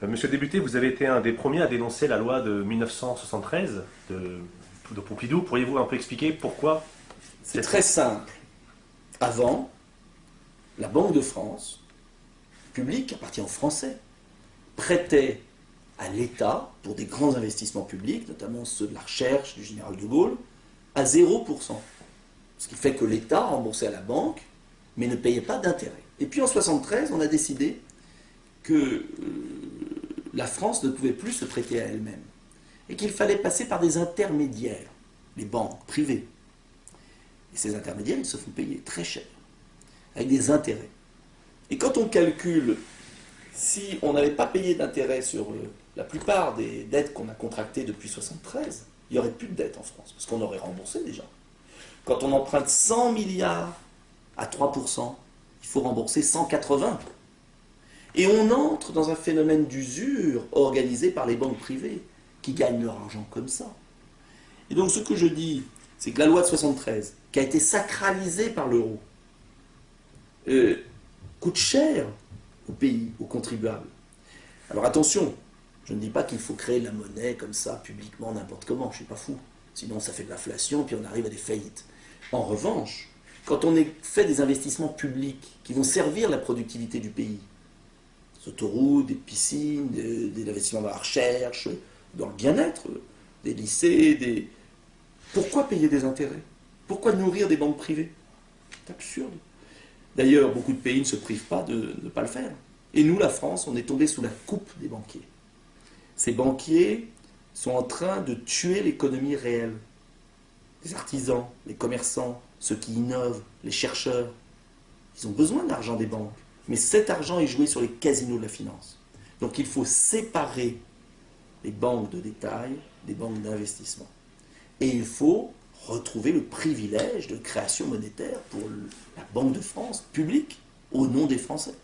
Monsieur le député, vous avez été un des premiers à dénoncer la loi de 1973 de Pompidou. Pourriez-vous un peu expliquer pourquoi C'est très simple. Avant, la Banque de France, publique, appartient aux Français, prêtait à l'État, pour des grands investissements publics, notamment ceux de la recherche du général de Gaulle, à 0%. Ce qui fait que l'État remboursait à la banque, mais ne payait pas d'intérêt. Et puis en 1973, on a décidé que la France ne pouvait plus se prêter à elle-même, et qu'il fallait passer par des intermédiaires, les banques privées. Et ces intermédiaires, ils se font payer très cher, avec des intérêts. Et quand on calcule, si on n'avait pas payé d'intérêt sur la plupart des dettes qu'on a contractées depuis 1973, il n'y aurait plus de dettes en France, parce qu'on aurait remboursé déjà. Quand on emprunte 100 milliards à 3%, il faut rembourser 180. Et on entre dans un phénomène d'usure organisé par les banques privées, qui gagnent leur argent comme ça. Et donc ce que je dis, c'est que la loi de 73, qui a été sacralisée par l'euro, coûte cher au pays, aux contribuables. Alors attention, je ne dis pas qu'il faut créer la monnaie comme ça, publiquement, n'importe comment, je ne suis pas fou. Sinon ça fait de l'inflation, puis on arrive à des faillites. En revanche, quand on fait des investissements publics qui vont servir la productivité du pays, des autoroutes, des piscines, des investissements dans la recherche, dans le bien-être, des lycées, Pourquoi payer des intérêts? Pourquoi nourrir des banques privées? C'est absurde. D'ailleurs, beaucoup de pays ne se privent pas de ne pas le faire. Et nous, la France, on est tombé sous la coupe des banquiers. Ces banquiers sont en train de tuer l'économie réelle. Les artisans, les commerçants, ceux qui innovent, les chercheurs, ils ont besoin d'argent des banques. Mais cet argent est joué sur les casinos de la finance. Donc il faut séparer les banques de détail des banques d'investissement. Et il faut retrouver le privilège de création monétaire pour la Banque de France, publique, au nom des Français.